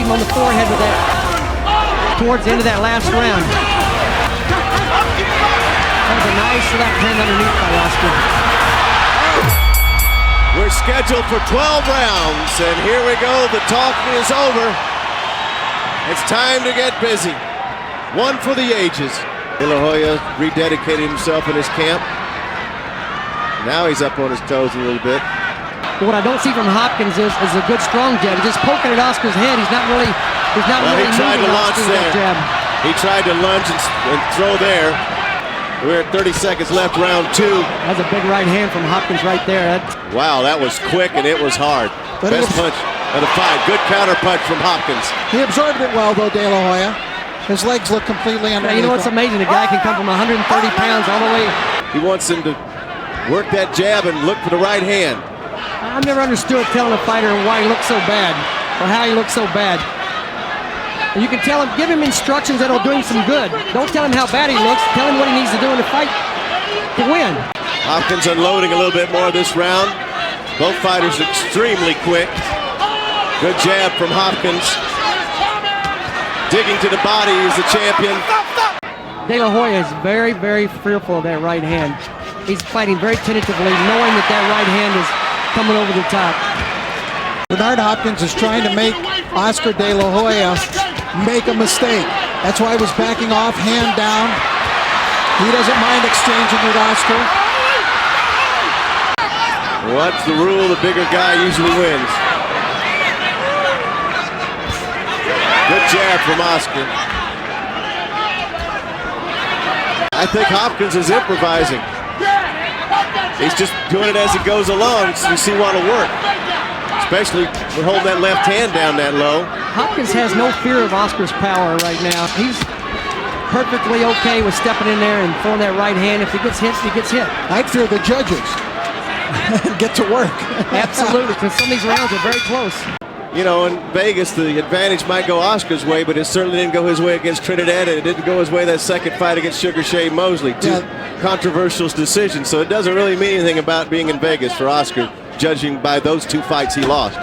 him on the forehead with that towards the end of that last round. That was a nice left hand underneath by Oscar. We're scheduled for 12 rounds, and here we go. The talking is over. It's time to get busy. One for the ages. De La Hoya rededicated himself in his camp. Now he's up on his toes a little bit. What I don't see from Hopkins is a good strong jab. He's just poking at Oscar's head. He's not really He tried to launch there. Jab. He tried to lunge and throw there. We're at 30 seconds left, round 2. That's a big right hand from Hopkins right there. Wow, that was quick and it was hard. Best punch of the fight. Good counter punch from Hopkins. He absorbed it well, though, De La Hoya. His legs look completely underneath. You know what's amazing? A guy can come from 130 pounds all the way. He wants him to work that jab and look for the right hand. I've never understood telling a fighter why he looks so bad or how he looks so bad. And you can tell him, give him instructions that'll do him some good. Don't tell him how bad he looks. Tell him what he needs to do in the fight to win. Hopkins unloading a little bit more this round. Both fighters extremely quick. Good jab from Hopkins. Digging to the body, he's the champion. De La Hoya is very, very fearful of that right hand. He's fighting very tentatively, knowing that that right hand is coming over the top. Bernard Hopkins is trying to make Oscar De La Hoya make a mistake. That's why he was backing off, hand down. He doesn't mind exchanging with Oscar. What's the rule? The bigger guy usually wins. Good jab from Oscar. I think Hopkins is improvising. He's just doing it as it goes along, so you see what'll work. Especially with holding that left hand down that low. Hopkins has no fear of Oscar's power right now. He's perfectly okay with stepping in there and throwing that right hand. If he gets hit, he gets hit. I'd fear the judges. Get to work. Absolutely, because some of these rounds are very close. You know, in Vegas, the advantage might go Oscar's way, but it certainly didn't go his way against Trinidad, and it didn't go his way that second fight against Sugar Shane Mosley. Two controversial decisions, so it doesn't really mean anything about being in Vegas for Oscar, judging by those 2 fights he lost.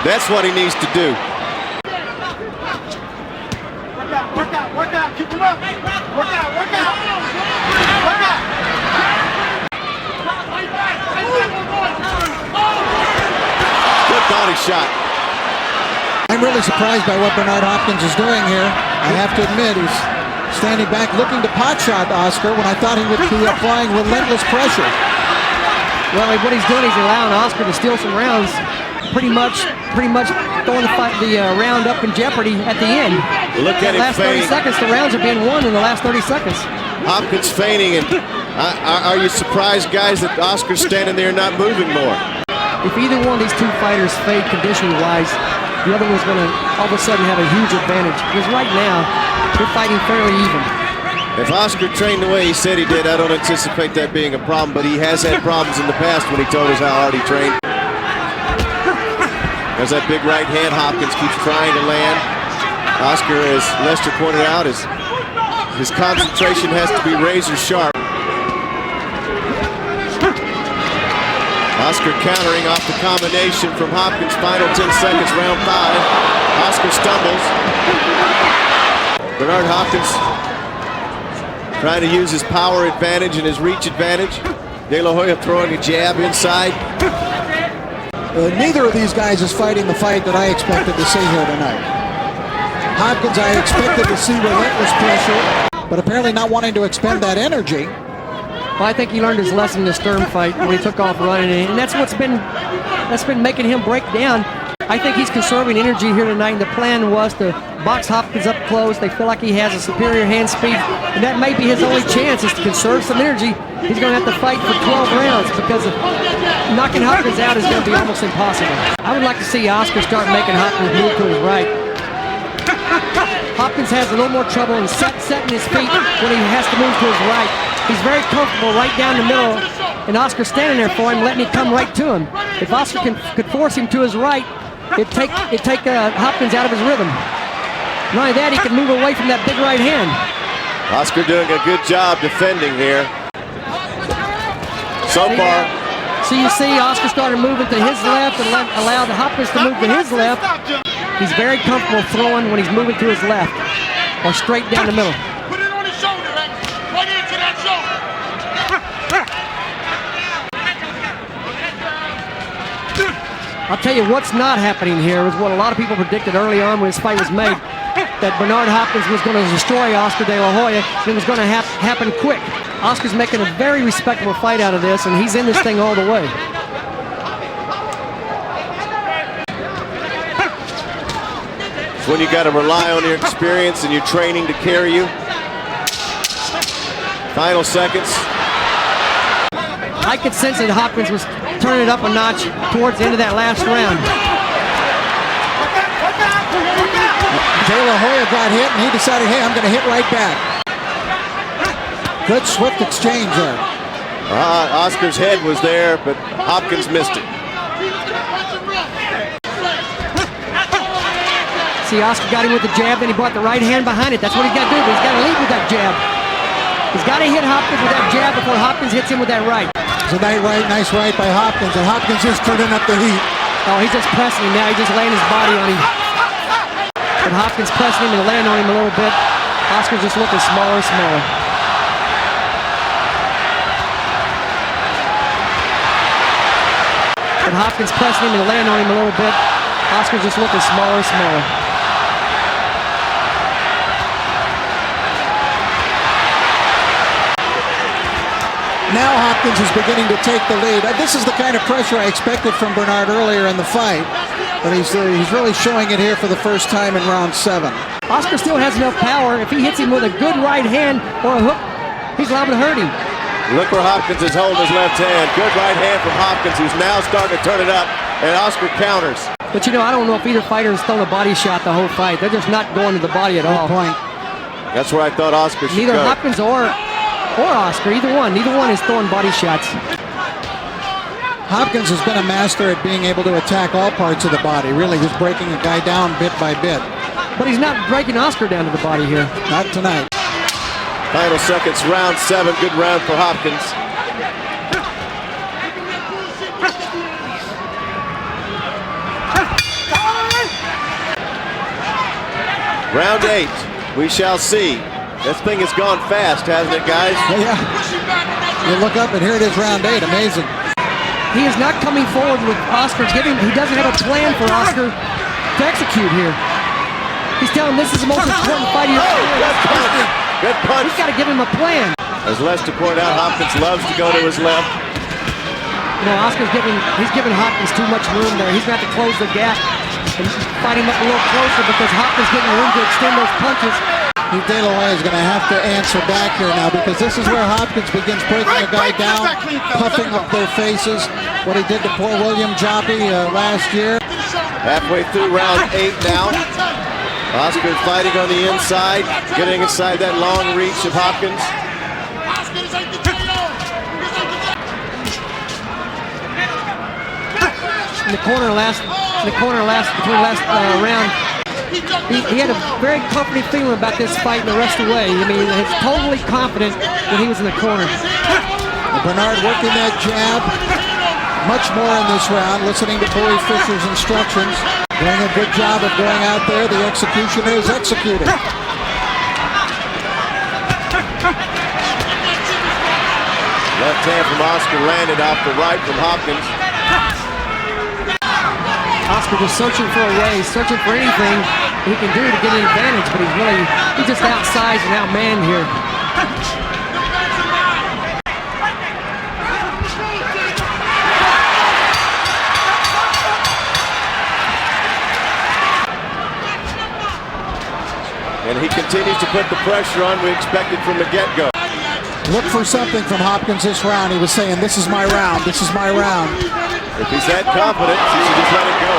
That's what he needs to do. Work out, keep him up. Work out. Good body shot. I'm really surprised by what Bernard Hopkins is doing here. I have to admit, he's standing back looking to pot shot Oscar when I thought he would be applying relentless pressure. Well, what he's doing is allowing Oscar to steal some rounds, pretty much throwing the round up in jeopardy at the end. Look at him last 30 seconds, the rounds are being won in the last 30 seconds. Hopkins feigning, and are you surprised, guys, that Oscar's standing there not moving more? If either one of these 2 fighters fade conditioning-wise, the other one's going to all of a sudden have a huge advantage. Because right now, they're fighting fairly even. If Oscar trained the way he said he did, I don't anticipate that being a problem, but he has had problems in the past when he told us how hard he trained. There's that big right hand Hopkins keeps trying to land. Oscar, as Lester pointed out, his concentration has to be razor sharp. Oscar countering off the combination from Hopkins. Final 10 seconds, round 5. Oscar stumbles. Bernard Hopkins trying to use his power advantage and his reach advantage. De La Hoya throwing a jab inside. Neither of these guys is fighting the fight that I expected to see here tonight. Hopkins, I expected to see relentless pressure, but apparently not wanting to expend that energy. Well, I think he learned his lesson in the Stern fight when he took off running, and that's been making him break down. I think he's conserving energy here tonight, and the plan was to box Hopkins up close. They feel like he has a superior hand speed, and that may be his only chance is to conserve some energy. He's going to have to fight for 12 rounds because knocking Hopkins out is going to be almost impossible. I would like to see Oscar start making Hopkins move to his right. Hopkins has a little more trouble in setting his feet when he has to move to his right. He's very comfortable right down the middle, and Oscar's standing there for him, letting him come right to him. If Oscar could force him to his right, it'd take Hopkins out of his rhythm. Not only that, he can move away from that big right hand. Oscar doing a good job defending here. So far. So you see Oscar started moving to his left and allowed Hopkins to move to his left. He's very comfortable throwing when he's moving to his left or straight down the middle. Put it on his shoulder, man. Right into that shoulder. I'll tell you what's not happening here is what a lot of people predicted early on when this fight was made, that Bernard Hopkins was going to destroy Oscar De La Hoya, and it was going to happen quick. Oscar's making a very respectable fight out of this, and he's in this thing all the way. It's when you got to rely on your experience and your training to carry you. Final seconds. I could sense that Hopkins was turning it up a notch towards the end of that last round. De La Hoya got hit, and he decided, hey, I'm going to hit right back. Good, swift exchange there. Oscar's head was there, but Hopkins missed it. See, Oscar got him with the jab, then he brought the right hand behind it. That's what he's got to do, but he's got to lead with that jab. He's got to hit Hopkins with that jab before Hopkins hits him with that right. It's a nice right by Hopkins, and Hopkins is turning up the heat. Oh, he's just pressing him now. He's just laying his body on him. But Hopkins pressing him and laying on him a little bit. Oscar's just looking smaller and smaller. But Hopkins pressing him and laying on him a little bit. Oscar's just looking smaller and smaller. Now Hopkins is beginning to take the lead. This is the kind of pressure I expected from Bernard earlier in the fight, but he's really showing it here for the first time in round 7. Oscar still has enough power. If he hits him with a good right hand or a hook, he's liable to hurt him. Look where Hopkins is holding his left hand. Good right hand from Hopkins, who's now starting to turn it up, and Oscar counters. But you know, I don't know if either fighter has thrown a body shot the whole fight. They're just not going to the body at all. Good point. That's where I thought Oscar should Neither go. Hopkins or Oscar, either one is throwing body shots. Hopkins has been a master at being able to attack all parts of the body. Really, he's breaking a guy down bit by bit. But he's not breaking Oscar down to the body here. Not tonight. Final seconds, round 7. Good round for Hopkins. Round 8. We shall see. This thing has gone fast, hasn't it, guys? Yeah. You look up and here it is, round 8. Amazing. He is not coming forward with Oscar. He doesn't have a plan for Oscar to execute here. He's telling him this is the most important fight of your career. Good punch. He's got to give him a plan. As Lester pointed out, Hopkins loves to go to his left. You know, he's giving Hopkins too much room there. He's going to have to close the gap and fight him up a little closer because Hopkins getting room to extend those punches. De La Hoya is going to have to answer back here now because this is where Hopkins begins breaking a guy down, puffing up their faces. What he did to poor William Joppy last year. Halfway through round 8 now. Oscar fighting on the inside, getting inside that long reach of Hopkins. In the corner between last round, he had a very comforting feeling about this fight and the rest of the way. I mean, he's totally confident when he was in the corner. Bernard working that jab. Much more in this round, listening to Bowie Fischer's instructions. Doing a good job of going out there. The executioner is executing. Left hand from Oscar landed off the right from Hopkins. Oscar just searching for a way, searching for anything he can do to get an advantage, but he's just outsized and outmanned here. And he continues to put the pressure on we expected from the get-go. Look for something from Hopkins this round. He was saying, this is my round, this is my round. If he's that confident, he should just let it go.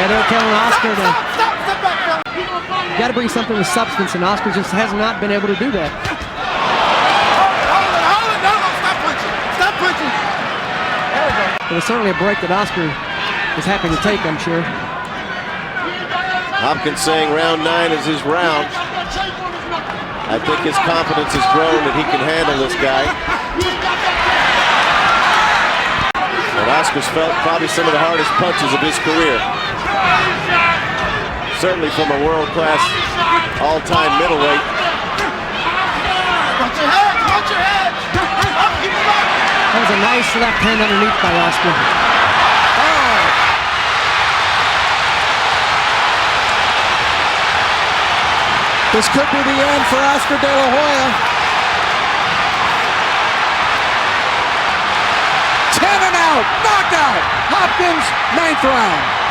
And they're telling Oscar to, you got to bring something with substance, and Oscar just has not been able to do that. Stop punching. Stop punching. There we go. It was certainly a break that Oscar was happy to take, I'm sure. Hopkins saying round 9 is his round. I think his confidence has grown that he can handle this guy. And Oscar's felt probably some of the hardest punches of his career. certainly from a world-class all-time middleweight. Watch your head! Watch your head! Up, keep him up! That was a nice left hand underneath by Oscar. Oh. This could be the end for Oscar De La Hoya. 10 and out, knockout. Hopkins, 9th round.